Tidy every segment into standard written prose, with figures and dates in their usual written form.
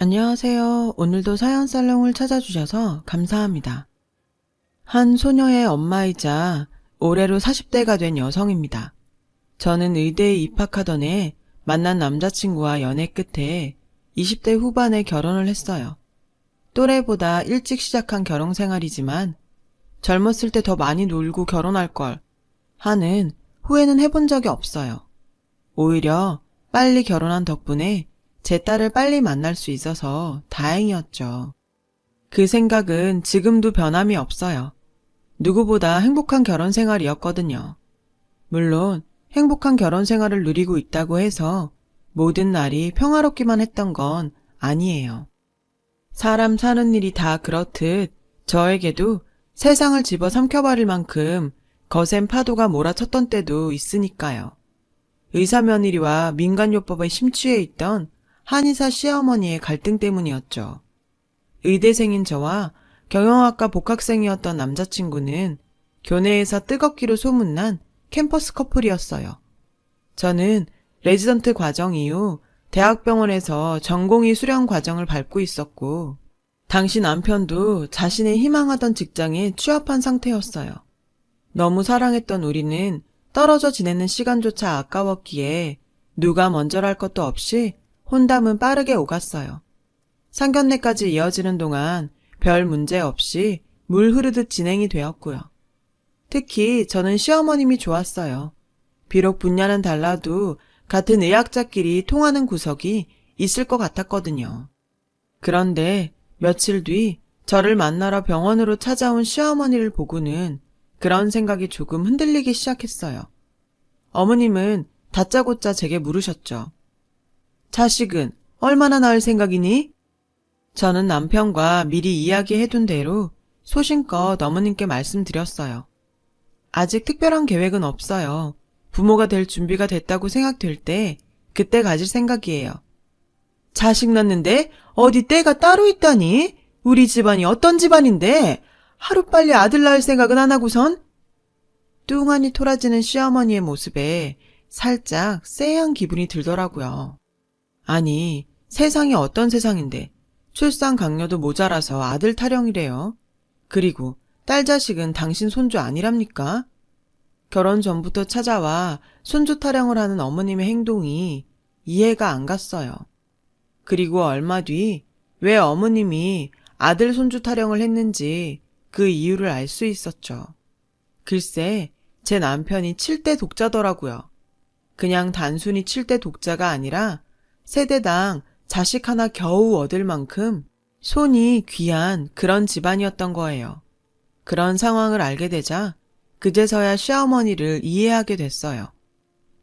안녕하세요. 오늘도 사연 살롱을 찾아주셔서 감사합니다. 한 소녀의 엄마이자 올해로 40대가 된 여성입니다. 저는 의대에 입학하던 해 만난 남자친구와 연애 끝에 20대 후반에 결혼을 했어요. 또래보다 일찍 시작한 결혼 생활이지만 젊었을 때 더 많이 놀고 결혼할 걸 하는 후회는 해본 적이 없어요. 오히려 빨리 결혼한 덕분에 제 딸을 빨리 만날 수 있어서 다행이었죠. 그 생각은 지금도 변함이 없어요. 누구보다 행복한 결혼 생활이었거든요. 물론 행복한 결혼 생활을 누리고 있다고 해서 모든 날이 평화롭기만 했던 건 아니에요. 사람 사는 일이 다 그렇듯 저에게도 세상을 집어삼켜버릴 만큼 거센 파도가 몰아쳤던 때도 있으니까요. 의사며느리와 민간요법에 심취해 있던 한의사 시어머니의 갈등 때문이었죠. 의대생인 저와 경영학과 복학생이었던 남자친구는 교내에서 뜨겁기로 소문난 캠퍼스 커플이었어요. 저는 레지던트 과정 이후 대학병원에서 전공의 수련 과정을 밟고 있었고, 당시 남편도 자신의 희망하던 직장에 취업한 상태였어요. 너무 사랑했던 우리는 떨어져 지내는 시간조차 아까웠기에 누가 먼저랄 것도 없이 혼담은 빠르게 오갔어요. 상견례까지 이어지는 동안 별 문제 없이 물 흐르듯 진행이 되었고요. 특히 저는 시어머님이 좋았어요. 비록 분야는 달라도 같은 의학자끼리 통하는 구석이 있을 것 같았거든요. 그런데 며칠 뒤 저를 만나러 병원으로 찾아온 시어머니를 보고는 그런 생각이 조금 흔들리기 시작했어요. 어머님은 다짜고짜 제게 물으셨죠. 자식은 얼마나 낳을 생각이니? 저는 남편과 미리 이야기해둔 대로 소신껏 어머님께 말씀드렸어요. 아직 특별한 계획은 없어요. 부모가 될 준비가 됐다고 생각될 때 그때 가질 생각이에요. 자식 낳는데 어디 때가 따로 있다니? 우리 집안이 어떤 집안인데 하루빨리 아들 낳을 생각은 안 하고선? 뚱하니 토라지는 시어머니의 모습에 살짝 쎄한 기분이 들더라고요. 아니, 세상이 어떤 세상인데 출산 강요도 모자라서 아들 타령이래요. 그리고 딸 자식은 당신 손주 아니랍니까? 결혼 전부터 찾아와 손주 타령을 하는 어머님의 행동이 이해가 안 갔어요. 그리고 얼마 뒤 왜 어머님이 아들 손주 타령을 했는지 그 이유를 알 수 있었죠. 글쎄, 제 남편이 7대 독자더라고요. 그냥 단순히 7대 독자가 아니라 세대당 자식 하나 겨우 얻을 만큼 손이 귀한 그런 집안이었던 거예요. 그런 상황을 알게 되자 그제서야 시어머니를 이해하게 됐어요.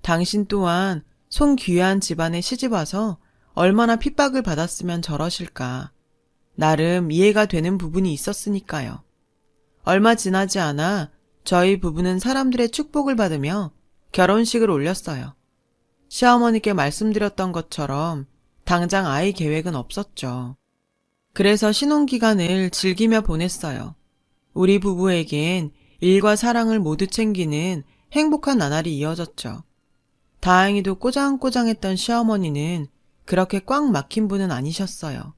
당신 또한 손 귀한 집안에 시집와서 얼마나 핍박을 받았으면 저러실까. 나름 이해가 되는 부분이 있었으니까요. 얼마 지나지 않아 저희 부부는 사람들의 축복을 받으며 결혼식을 올렸어요. 시어머니께 말씀드렸던 것처럼 당장 아이 계획은 없었죠. 그래서 신혼기간을 즐기며 보냈어요. 우리 부부에겐 일과 사랑을 모두 챙기는 행복한 나날이 이어졌죠. 다행히도 꼬장꼬장했던 시어머니는 그렇게 꽉 막힌 분은 아니셨어요.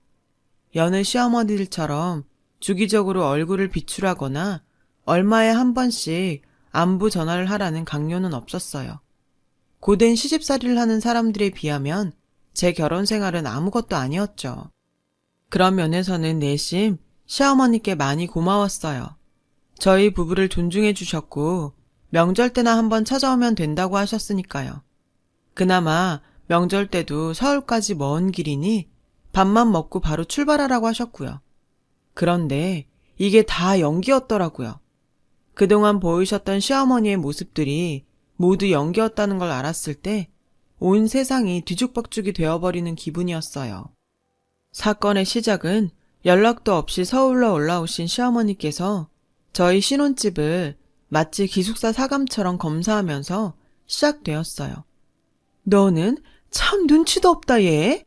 여느 시어머니들처럼 주기적으로 얼굴을 비출하거나 얼마에 한 번씩 안부 전화를 하라는 강요는 없었어요. 고된 시집살이를 하는 사람들에 비하면 제 결혼 생활은 아무것도 아니었죠. 그런 면에서는 내심 시어머니께 많이 고마웠어요. 저희 부부를 존중해 주셨고 명절 때나 한번 찾아오면 된다고 하셨으니까요. 그나마 명절 때도 서울까지 먼 길이니 밥만 먹고 바로 출발하라고 하셨고요. 그런데 이게 다 연기였더라고요. 그동안 보이셨던 시어머니의 모습들이 모두 연기였다는 걸 알았을 때 온 세상이 뒤죽박죽이 되어버리는 기분이었어요. 사건의 시작은 연락도 없이 서울로 올라오신 시어머니께서 저희 신혼집을 마치 기숙사 사감처럼 검사하면서 시작되었어요. 너는 참 눈치도 없다 얘.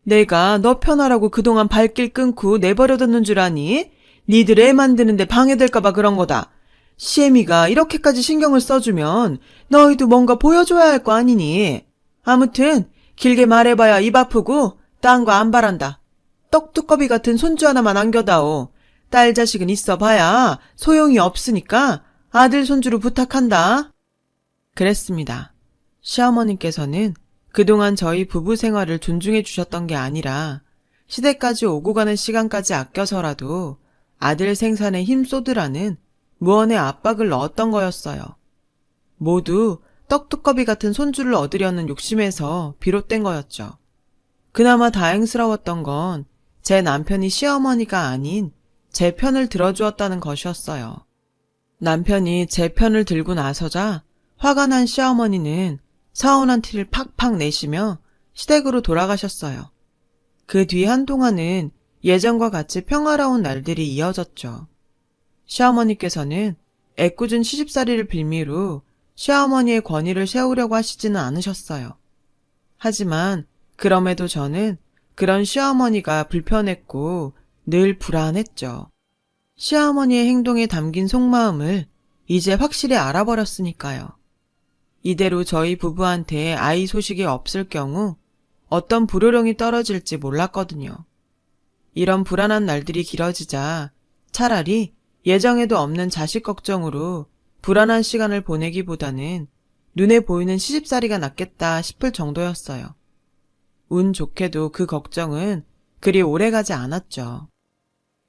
내가 너 편하라고 그동안 발길 끊고 내버려뒀는 줄 아니? 니들 애 만드는데 방해될까봐 그런 거다. 시애미가 이렇게까지 신경을 써주면 너희도 뭔가 보여줘야 할 거 아니니? 아무튼 길게 말해봐야 입 아프고 딴 거 안 바란다. 떡두꺼비 같은 손주 하나만 안겨다오. 딸 자식은 있어 봐야 소용이 없으니까 아들 손주로 부탁한다. 그랬습니다. 시어머님께서는 그동안 저희 부부 생활을 존중해 주셨던 게 아니라 시댁까지 오고 가는 시간까지 아껴서라도 아들 생산에 힘쏟으라는 무언의 압박을 넣었던 거였어요. 모두 떡두꺼비 같은 손주를 얻으려는 욕심에서 비롯된 거였죠. 그나마 다행스러웠던 건 제 남편이 시어머니가 아닌 제 편을 들어주었다는 것이었어요. 남편이 제 편을 들고 나서자 화가 난 시어머니는 서운한 티를 팍팍 내시며 시댁으로 돌아가셨어요. 그 뒤 한동안은 예전과 같이 평화로운 날들이 이어졌죠. 시어머니께서는 애꿎은 시집살이를 빌미로 시어머니의 권위를 세우려고 하시지는 않으셨어요. 하지만 그럼에도 저는 그런 시어머니가 불편했고 늘 불안했죠. 시어머니의 행동에 담긴 속마음을 이제 확실히 알아버렸으니까요. 이대로 저희 부부한테 아이 소식이 없을 경우 어떤 불호령이 떨어질지 몰랐거든요. 이런 불안한 날들이 길어지자 차라리 예정에도 없는 자식 걱정으로 불안한 시간을 보내기보다는 눈에 보이는 시집살이가 낫겠다 싶을 정도였어요. 운 좋게도 그 걱정은 그리 오래가지 않았죠.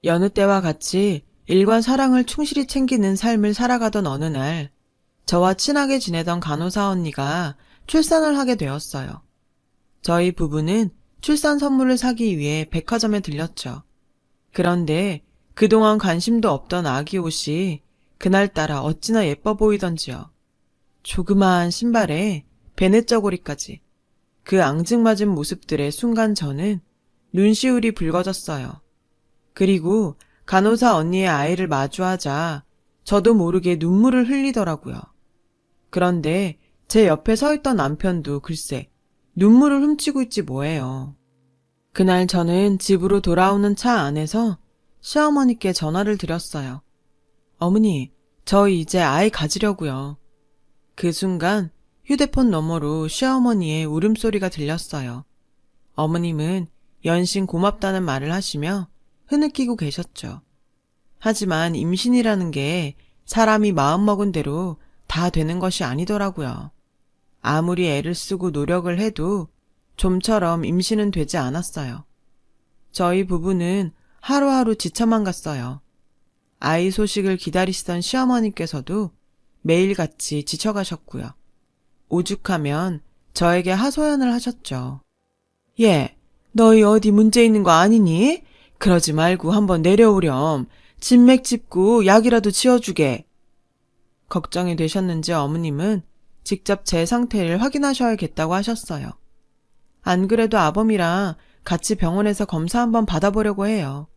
여느 때와 같이 일과 사랑을 충실히 챙기는 삶을 살아가던 어느 날 저와 친하게 지내던 간호사 언니가 출산을 하게 되었어요. 저희 부부는 출산 선물을 사기 위해 백화점에 들렸죠. 그런데 그동안 관심도 없던 아기 옷이 그날따라 어찌나 예뻐 보이던지요. 조그마한 신발에 베네저고리까지. 그 앙증맞은 모습들에 순간 저는 눈시울이 붉어졌어요. 그리고 간호사 언니의 아이를 마주하자 저도 모르게 눈물을 흘리더라고요. 그런데 제 옆에 서 있던 남편도 글쎄 눈물을 훔치고 있지 뭐예요. 그날 저는 집으로 돌아오는 차 안에서 시어머니께 전화를 드렸어요. 어머니, 저 이제 아이 가지려고요. 그 순간 휴대폰 너머로 시어머니의 울음소리가 들렸어요. 어머님은 연신 고맙다는 말을 하시며 흐느끼고 계셨죠. 하지만 임신이라는 게 사람이 마음먹은 대로 다 되는 것이 아니더라고요. 아무리 애를 쓰고 노력을 해도 좀처럼 임신은 되지 않았어요. 저희 부부는 하루하루 지쳐만 갔어요. 아이 소식을 기다리시던 시어머니께서도 매일같이 지쳐가셨고요. 오죽하면 저에게 하소연을 하셨죠. 얘, 너희 어디 문제 있는 거 아니니? 그러지 말고 한번 내려오렴. 진맥 짚고 약이라도 지어주게. 걱정이 되셨는지 어머님은 직접 제 상태를 확인하셔야겠다고 하셨어요. 안 그래도 아범이랑 같이 병원에서 검사 한번 받아보려고 해요.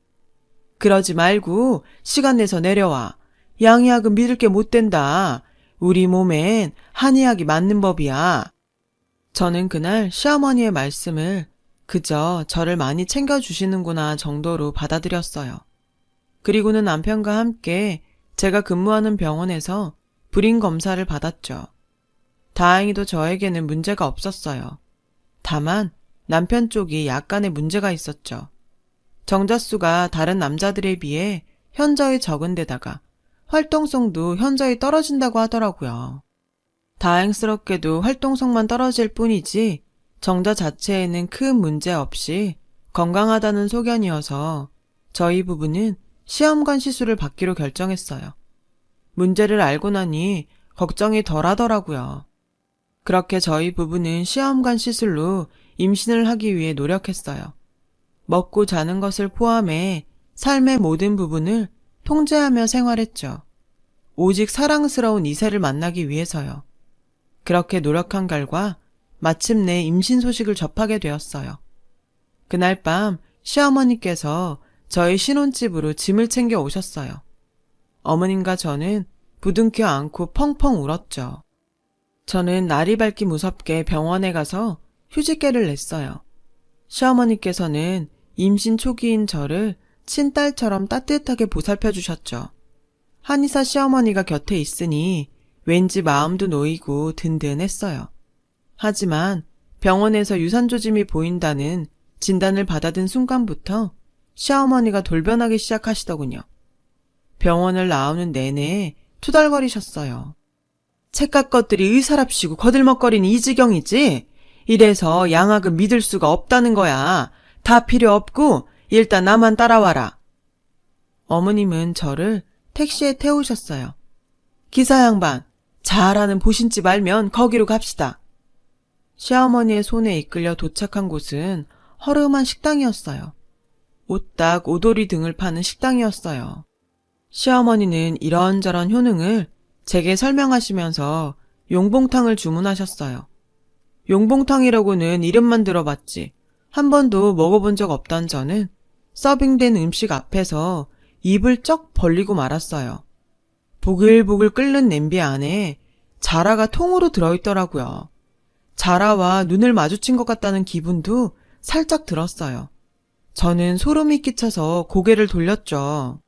그러지 말고 시간 내서 내려와. 양의학은 믿을 게 못 된다. 우리 몸엔 한의학이 맞는 법이야. 저는 그날 시어머니의 말씀을 그저 저를 많이 챙겨주시는구나 정도로 받아들였어요. 그리고는 남편과 함께 제가 근무하는 병원에서 불임 검사를 받았죠. 다행히도 저에게는 문제가 없었어요. 다만 남편 쪽이 약간의 문제가 있었죠. 정자수가 다른 남자들에 비해 현저히 적은 데다가 활동성도 현저히 떨어진다고 하더라고요. 다행스럽게도 활동성만 떨어질 뿐이지 정자 자체에는 큰 문제 없이 건강하다는 소견이어서 저희 부부는 시험관 시술을 받기로 결정했어요. 문제를 알고 나니 걱정이 덜 하더라고요. 그렇게 저희 부부는 시험관 시술로 임신을 하기 위해 노력했어요. 먹고 자는 것을 포함해 삶의 모든 부분을 통제하며 생활했죠. 오직 사랑스러운 이세를 만나기 위해서요. 그렇게 노력한 결과 마침내 임신 소식을 접하게 되었어요. 그날 밤 시어머니께서 저희 신혼집으로 짐을 챙겨 오셨어요. 어머님과 저는 부둥켜 안고 펑펑 울었죠. 저는 날이 밝기 무섭게 병원에 가서 휴직계를 냈어요. 시어머니께서는 임신 초기인 저를 친딸처럼 따뜻하게 보살펴 주셨죠. 한의사 시어머니가 곁에 있으니 왠지 마음도 놓이고 든든했어요. 하지만 병원에서 유산조짐이 보인다는 진단을 받아든 순간부터 시어머니가 돌변하기 시작하시더군요. 병원을 나오는 내내 투덜거리셨어요. 책갖 것들이 의사랍시고 거들먹거리는 이 지경이지? 이래서 양학은 믿을 수가 없다는 거야. 다 필요 없고 일단 나만 따라와라. 어머님은 저를 택시에 태우셨어요. 기사 양반, 잘하는 보신집 알면 거기로 갑시다. 시어머니의 손에 이끌려 도착한 곳은 허름한 식당이었어요. 오딱 오돌이 등을 파는 식당이었어요. 시어머니는 이런저런 효능을 제게 설명하시면서 용봉탕을 주문하셨어요. 용봉탕이라고는 이름만 들어봤지 한 번도 먹어본 적 없던 저는 서빙된 음식 앞에서 입을 쩍 벌리고 말았어요. 보글보글 끓는 냄비 안에 자라가 통으로 들어있더라고요. 자라와 눈을 마주친 것 같다는 기분도 살짝 들었어요. 저는 소름이 끼쳐서 고개를 돌렸죠.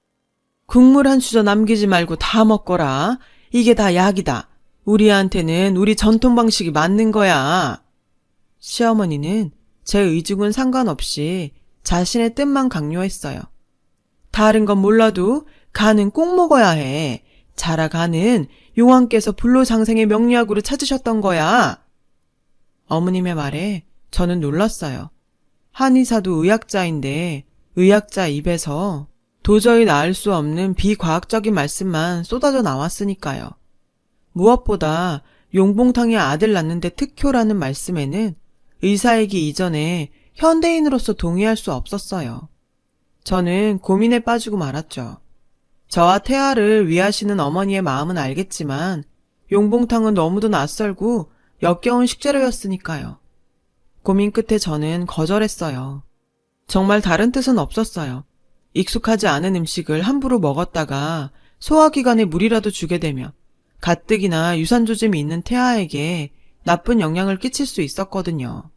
국물 한 수저 남기지 말고 다 먹거라. 이게 다 약이다. 우리한테는 우리 전통 방식이 맞는 거야. 시어머니는 제 의중은 상관없이 자신의 뜻만 강요했어요. 다른 건 몰라도 간은 꼭 먹어야 해. 자라 간은 용왕께서 불로장생의 명리학으로 찾으셨던 거야. 어머님의 말에 저는 놀랐어요. 한의사도 의학자인데 의학자 입에서 도저히 나을 수 없는 비과학적인 말씀만 쏟아져 나왔으니까요. 무엇보다 용봉탕의 아들 낳는데 특효라는 말씀에는 의사이기 이전에 현대인으로서 동의할 수 없었어요. 저는 고민에 빠지고 말았죠. 저와 태아를 위하시는 어머니의 마음은 알겠지만 용봉탕은 너무도 낯설고 역겨운 식재료였으니까요. 고민 끝에 저는 거절했어요. 정말 다른 뜻은 없었어요. 익숙하지 않은 음식을 함부로 먹었다가 소화기관에 물이라도 주게 되면 가뜩이나 유산조짐이 있는 태아에게 나쁜 영향을 끼칠 수 있었거든요.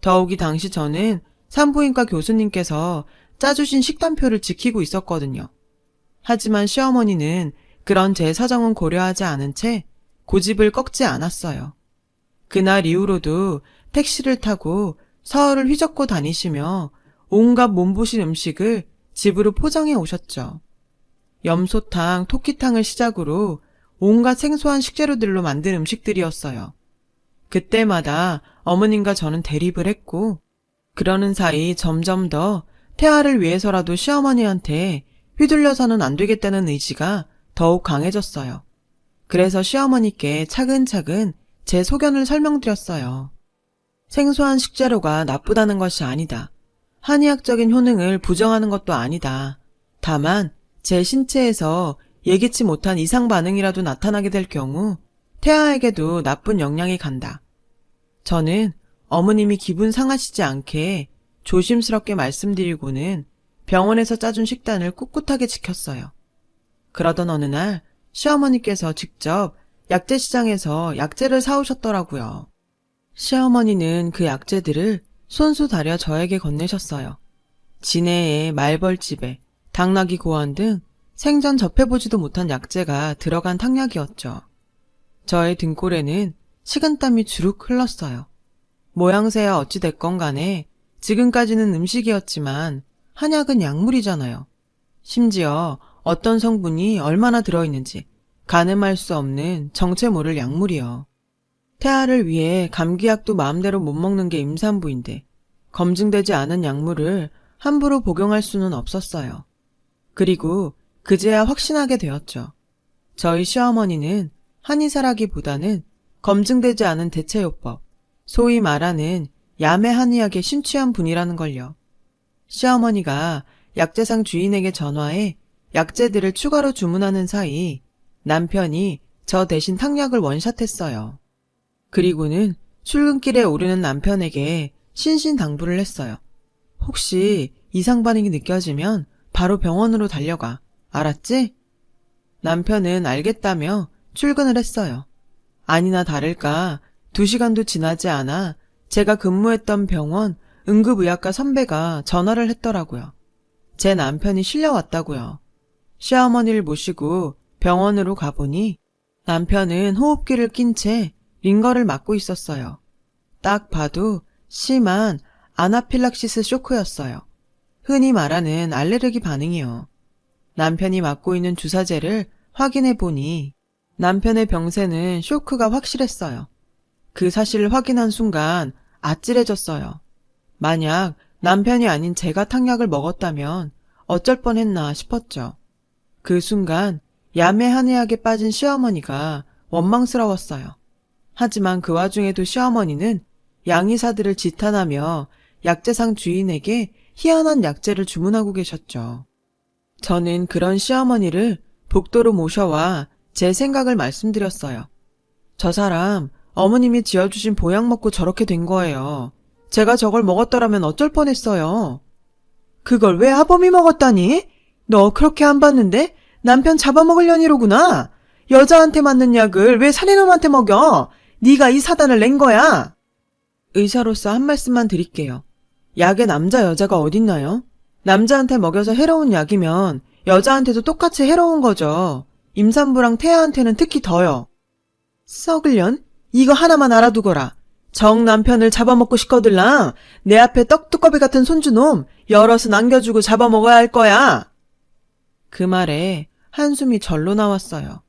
더욱이 당시 저는 산부인과 교수님께서 짜주신 식단표를 지키고 있었거든요. 하지만 시어머니는 그런 제 사정은 고려하지 않은 채 고집을 꺾지 않았어요. 그날 이후로도 택시를 타고 서울을 휘젓고 다니시며 온갖 몸보신 음식을 집으로 포장해 오셨죠. 염소탕, 토끼탕을 시작으로 온갖 생소한 식재료들로 만든 음식들이었어요. 그때마다 어머님과 저는 대립을 했고 그러는 사이 점점 더 태아를 위해서라도 시어머니한테 휘둘려서는 안 되겠다는 의지가 더욱 강해졌어요. 그래서 시어머니께 차근차근 제 소견을 설명드렸어요. 생소한 식재료가 나쁘다는 것이 아니다. 한의학적인 효능을 부정하는 것도 아니다. 다만 제 신체에서 예기치 못한 이상 반응이라도 나타나게 될 경우 태아에게도 나쁜 영향이 간다. 저는 어머님이 기분 상하시지 않게 조심스럽게 말씀드리고는 병원에서 짜준 식단을 꿋꿋하게 지켰어요. 그러던 어느 날 시어머니께서 직접 약재시장에서 약재를 사오셨더라고요. 시어머니는 그 약재들을 손수 다려 저에게 건네셨어요. 진해에 말벌집에 당나귀 고환 등 생전 접해보지도 못한 약재가 들어간 탕약이었죠. 저의 등골에는 식은땀이 주룩 흘렀어요. 모양새야 어찌됐건 간에 지금까지는 음식이었지만 한약은 약물이잖아요. 심지어 어떤 성분이 얼마나 들어있는지 가늠할 수 없는 정체 모를 약물이요. 태아를 위해 감기약도 마음대로 못 먹는 게 임산부인데 검증되지 않은 약물을 함부로 복용할 수는 없었어요. 그리고 그제야 확신하게 되었죠. 저희 시어머니는 한의사라기보다는 검증되지 않은 대체요법, 소위 말하는 야매 한의학에 심취한 분이라는 걸요. 시어머니가 약재상 주인에게 전화해 약재들을 추가로 주문하는 사이 남편이 저 대신 탕약을 원샷했어요. 그리고는 출근길에 오르는 남편에게 신신당부를 했어요. 혹시 이상 반응이 느껴지면 바로 병원으로 달려가. 알았지? 남편은 알겠다며 출근을 했어요. 아니나 다를까 2시간도 지나지 않아 제가 근무했던 병원 응급의학과 선배가 전화를 했더라고요. 제 남편이 실려왔다고요. 시어머니를 모시고 병원으로 가보니 남편은 호흡기를 낀 채 링거를 맞고 있었어요. 딱 봐도 심한 아나필락시스 쇼크였어요. 흔히 말하는 알레르기 반응이요. 남편이 맞고 있는 주사제를 확인해 보니 남편의 병세는 쇼크가 확실했어요. 그 사실을 확인한 순간 아찔해졌어요. 만약 남편이 아닌 제가 탕약을 먹었다면 어쩔 뻔했나 싶었죠. 그 순간 야매한해하게 빠진 시어머니가 원망스러웠어요. 하지만 그 와중에도 시어머니는 양의사들을 지탄하며 약재상 주인에게 희한한 약재를 주문하고 계셨죠. 저는 그런 시어머니를 복도로 모셔와 제 생각을 말씀드렸어요. 저 사람 어머님이 지어주신 보약 먹고 저렇게 된 거예요. 제가 저걸 먹었더라면 어쩔 뻔했어요. 그걸 왜 아범이 먹었다니? 너 그렇게 안 봤는데 남편 잡아먹으려니로구나. 여자한테 맞는 약을 왜 사내놈한테 먹여? 네가 이 사단을 낸 거야. 의사로서 한 말씀만 드릴게요. 약에 남자 여자가 어딨나요? 남자한테 먹여서 해로운 약이면 여자한테도 똑같이 해로운 거죠. 임산부랑 태아한테는 특히 더요. 썩을년? 이거 하나만 알아두거라. 정 남편을 잡아먹고 싶거들랑 내 앞에 떡두꺼비 같은 손주놈 여럿은 안겨주고 잡아먹어야 할 거야. 그 말에 한숨이 절로 나왔어요.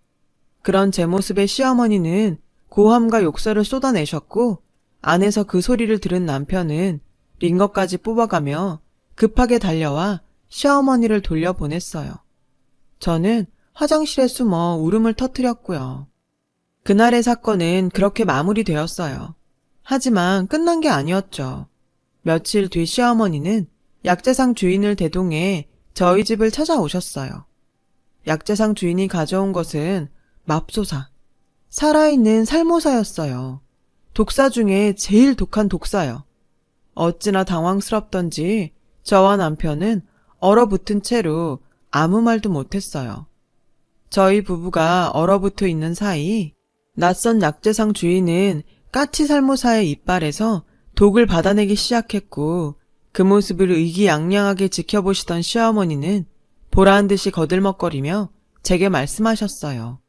그런 제 모습에 시어머니는 고함과 욕설을 쏟아내셨고 안에서 그 소리를 들은 남편은 링거까지 뽑아가며 급하게 달려와 시어머니를 돌려보냈어요. 저는 화장실에 숨어 울음을 터뜨렸고요. 그날의 사건은 그렇게 마무리되었어요. 하지만 끝난 게 아니었죠. 며칠 뒤 시어머니는 약재상 주인을 대동해 저희 집을 찾아오셨어요. 약재상 주인이 가져온 것은 맙소사, 살아있는 살모사였어요. 독사 중에 제일 독한 독사요. 어찌나 당황스럽던지 저와 남편은 얼어붙은 채로 아무 말도 못했어요. 저희 부부가 얼어붙어 있는 사이 낯선 약재상 주인은 까치살모사의 이빨에서 독을 받아내기 시작했고 그 모습을 의기양양하게 지켜보시던 시어머니는 보라한 듯이 거들먹거리며 제게 말씀하셨어요.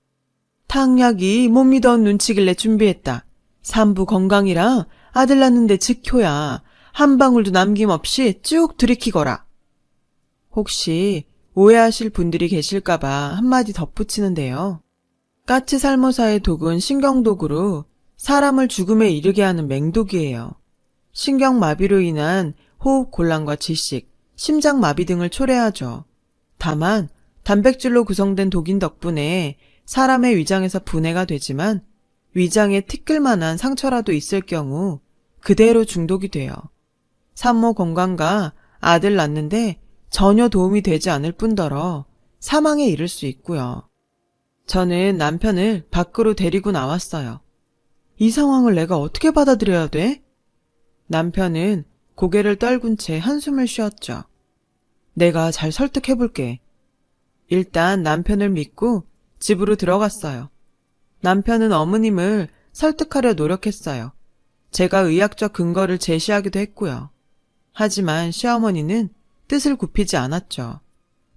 탕약이 못 믿어온 눈치길래 준비했다. 산부 건강이라 아들 낳는데 즉효야. 한 방울도 남김없이 쭉 들이키거라. 혹시 오해하실 분들이 계실까봐 한마디 덧붙이는데요. 까치살모사의 독은 신경독으로 사람을 죽음에 이르게 하는 맹독이에요. 신경마비로 인한 호흡곤란과 질식, 심장마비 등을 초래하죠. 다만 단백질로 구성된 독인 덕분에 사람의 위장에서 분해가 되지만 위장에 티끌만한 상처라도 있을 경우 그대로 중독이 돼요. 산모 건강과 아들 낳는데 전혀 도움이 되지 않을 뿐더러 사망에 이를 수 있고요. 저는 남편을 밖으로 데리고 나왔어요. 이 상황을 내가 어떻게 받아들여야 돼? 남편은 고개를 떨군 채 한숨을 쉬었죠. 내가 잘 설득해볼게. 일단 남편을 믿고 집으로 들어갔어요. 남편은 어머님을 설득하려 노력했어요. 제가 의학적 근거를 제시하기도 했고요. 하지만 시어머니는 뜻을 굽히지 않았죠.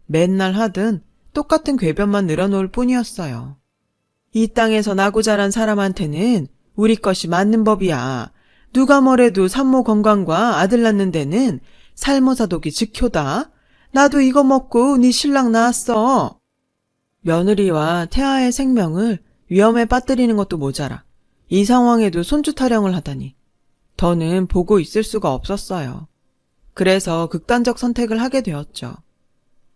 맨날 하든 똑같은 궤변만 늘어놓을 뿐이었어요. 이 땅에서 나고 자란 사람한테는 우리 것이 맞는 법이야. 누가 뭐래도 산모 건강과 아들 낳는 데는 살모사독이 즉효다. 나도 이거 먹고 네 신랑 낳았어. 며느리와 태아의 생명을 위험에 빠뜨리는 것도 모자라 이 상황에도 손주 타령을 하다니. 더는 보고 있을 수가 없었어요. 그래서 극단적 선택을 하게 되었죠.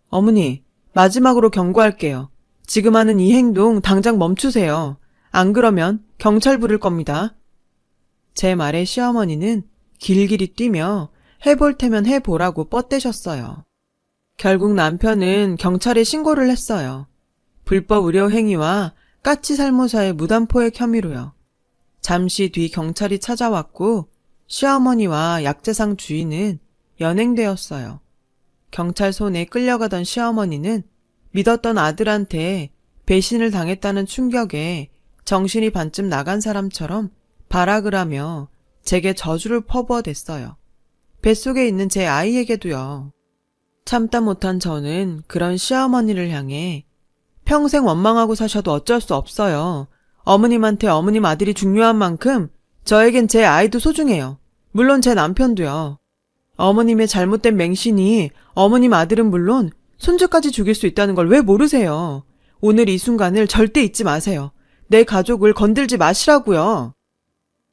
어머니, 마지막으로 경고할게요. 지금 하는 이 행동 당장 멈추세요. 안 그러면 경찰 부를 겁니다. 제 말에 시어머니는 길길이 뛰며 해볼 테면 해보라고 뻗대셨어요. 결국 남편은 경찰에 신고를 했어요. 불법 의료 행위와 까치살모사의 무단포획 혐의로요. 잠시 뒤 경찰이 찾아왔고 시어머니와 약재상 주인은 연행되었어요. 경찰 손에 끌려가던 시어머니는 믿었던 아들한테 배신을 당했다는 충격에 정신이 반쯤 나간 사람처럼 발악을 하며 제게 저주를 퍼부어댔어요. 뱃속에 있는 제 아이에게도요. 참다 못한 저는 그런 시어머니를 향해 평생 원망하고 사셔도 어쩔 수 없어요. 어머님한테 어머님 아들이 중요한 만큼 저에겐 제 아이도 소중해요. 물론 제 남편도요. 어머님의 잘못된 맹신이 어머님 아들은 물론 손주까지 죽일 수 있다는 걸 왜 모르세요? 오늘 이 순간을 절대 잊지 마세요. 내 가족을 건들지 마시라고요.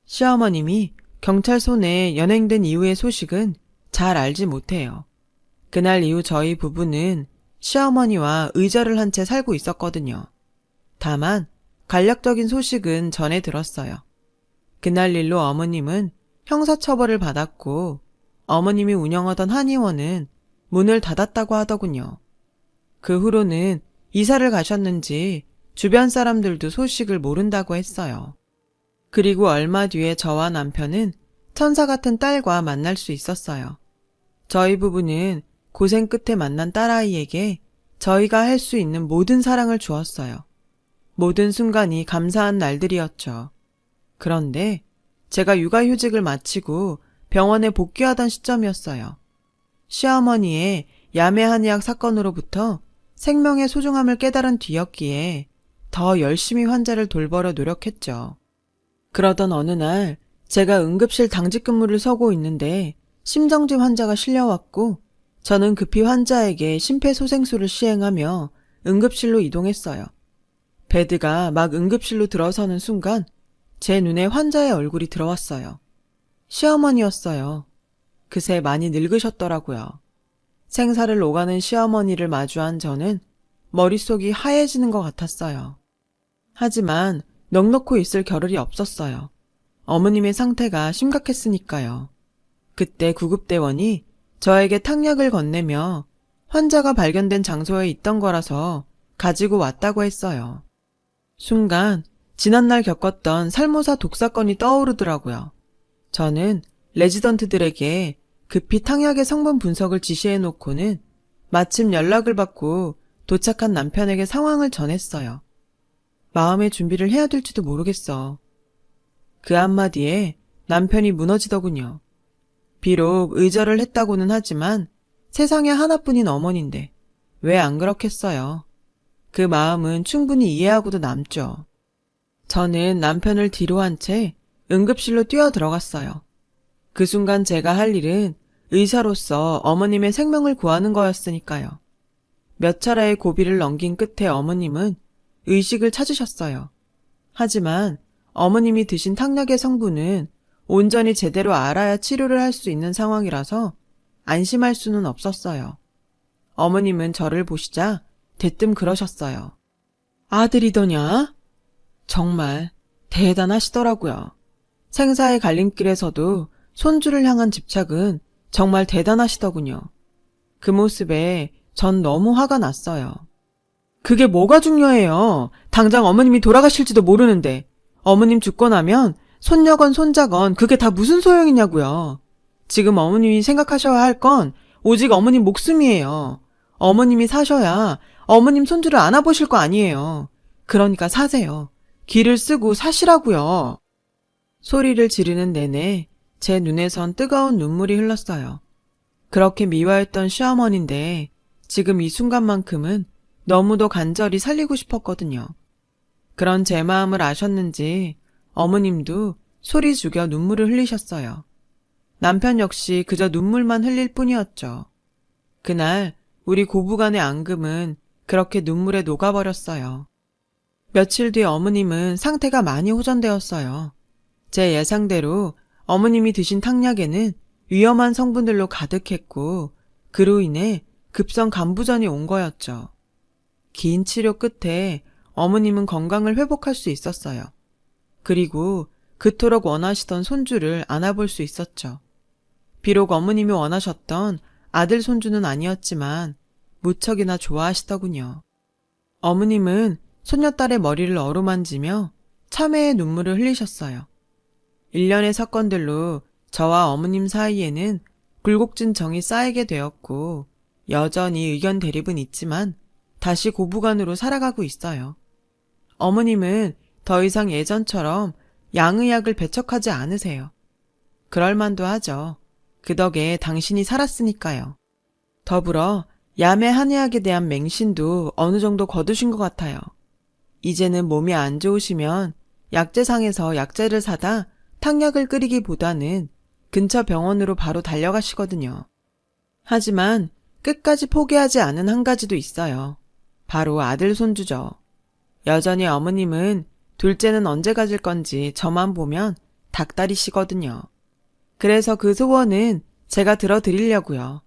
시어머님이 경찰 손에 연행된 이후의 소식은 잘 알지 못해요. 그날 이후 저희 부부는 시어머니와 의절을 한 채 살고 있었거든요. 다만 간략적인 소식은 전해 들었어요. 그날 일로 어머님은 형사처벌을 받았고 어머님이 운영하던 한의원은 문을 닫았다고 하더군요. 그 후로는 이사를 가셨는지 주변 사람들도 소식을 모른다고 했어요. 그리고 얼마 뒤에 저와 남편은 천사 같은 딸과 만날 수 있었어요. 저희 부부는 고생 끝에 만난 딸아이에게 저희가 할 수 있는 모든 사랑을 주었어요. 모든 순간이 감사한 날들이었죠. 그런데 제가 육아휴직을 마치고 병원에 복귀하던 시점이었어요. 시어머니의 야매 한의학 사건으로부터 생명의 소중함을 깨달은 뒤였기에 더 열심히 환자를 돌보려 노력했죠. 그러던 어느 날 제가 응급실 당직 근무를 서고 있는데 심정지 환자가 실려왔고 저는 급히 환자에게 심폐소생술을 시행하며 응급실로 이동했어요. 베드가 막 응급실로 들어서는 순간 제 눈에 환자의 얼굴이 들어왔어요. 시어머니였어요. 그새 많이 늙으셨더라고요. 생사를 오가는 시어머니를 마주한 저는 머릿속이 하얘지는 것 같았어요. 하지만 넋놓고 있을 겨를이 없었어요. 어머님의 상태가 심각했으니까요. 그때 구급대원이 저에게 탕약을 건네며 환자가 발견된 장소에 있던 거라서 가지고 왔다고 했어요. 순간 지난날 겪었던 살모사 독사건이 떠오르더라고요. 저는 레지던트들에게 급히 탕약의 성분 분석을 지시해놓고는 마침 연락을 받고 도착한 남편에게 상황을 전했어요. 마음의 준비를 해야 될지도 모르겠어. 그 한마디에 남편이 무너지더군요. 비록 의절을 했다고는 하지만 세상에 하나뿐인 어머니인데 왜 안 그렇겠어요. 그 마음은 충분히 이해하고도 남죠. 저는 남편을 뒤로 한 채 응급실로 뛰어 들어갔어요. 그 순간 제가 할 일은 의사로서 어머님의 생명을 구하는 거였으니까요. 몇 차례의 고비를 넘긴 끝에 어머님은 의식을 찾으셨어요. 하지만 어머님이 드신 탕약의 성분은 온전히 제대로 알아야 치료를 할 수 있는 상황이라서 안심할 수는 없었어요. 어머님은 저를 보시자 대뜸 그러셨어요. 아들이더냐? 정말 대단하시더라고요. 생사의 갈림길에서도 손주를 향한 집착은 정말 대단하시더군요. 그 모습에 전 너무 화가 났어요. 그게 뭐가 중요해요. 당장 어머님이 돌아가실지도 모르는데 어머님 죽고 나면 손녀건 손자건 그게 다 무슨 소용이냐고요. 지금 어머님이 생각하셔야 할 건 오직 어머님 목숨이에요. 어머님이 사셔야 어머님 손주를 안아보실 거 아니에요. 그러니까 사세요. 기를 쓰고 사시라고요. 소리를 지르는 내내 제 눈에선 뜨거운 눈물이 흘렀어요. 그렇게 미워했던 시어머니인데 지금 이 순간만큼은 너무도 간절히 살리고 싶었거든요. 그런 제 마음을 아셨는지 어머님도 소리 죽여 눈물을 흘리셨어요. 남편 역시 그저 눈물만 흘릴 뿐이었죠. 그날 우리 고부간의 앙금은 그렇게 눈물에 녹아버렸어요. 며칠 뒤 어머님은 상태가 많이 호전되었어요. 제 예상대로 어머님이 드신 탕약에는 위험한 성분들로 가득했고 그로 인해 급성 간부전이 온 거였죠. 긴 치료 끝에 어머님은 건강을 회복할 수 있었어요. 그리고 그토록 원하시던 손주를 안아볼 수 있었죠. 비록 어머님이 원하셨던 아들 손주는 아니었지만 무척이나 좋아하시더군요. 어머님은 손녀딸의 머리를 어루만지며 참회의 눈물을 흘리셨어요. 일련의 사건들로 저와 어머님 사이에는 굴곡진 정이 쌓이게 되었고 여전히 의견 대립은 있지만 다시 고부간으로 살아가고 있어요. 어머님은 더 이상 예전처럼 양의약을 배척하지 않으세요. 그럴 만도 하죠. 그 덕에 당신이 살았으니까요. 더불어 야매 한의학에 대한 맹신도 어느 정도 거두신 것 같아요. 이제는 몸이 안 좋으시면 약재상에서 약재를 사다 탕약을 끓이기보다는 근처 병원으로 바로 달려가시거든요. 하지만 끝까지 포기하지 않은 한 가지도 있어요. 바로 아들 손주죠. 여전히 어머님은 둘째는 언제 가질 건지 저만 보면 닭다리시거든요. 그래서 그 소원은 제가 들어드리려고요.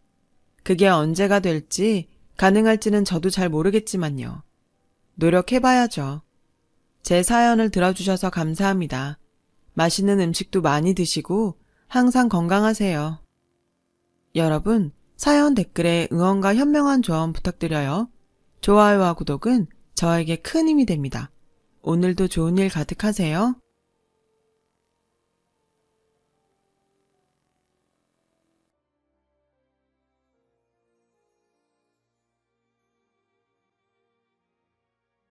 그게 언제가 될지 가능할지는 저도 잘 모르겠지만요. 노력해봐야죠. 제 사연을 들어주셔서 감사합니다. 맛있는 음식도 많이 드시고 항상 건강하세요. 여러분, 사연 댓글에 응원과 현명한 조언 부탁드려요. 좋아요와 구독은 저에게 큰 힘이 됩니다. 오늘도 좋은 일 가득하세요.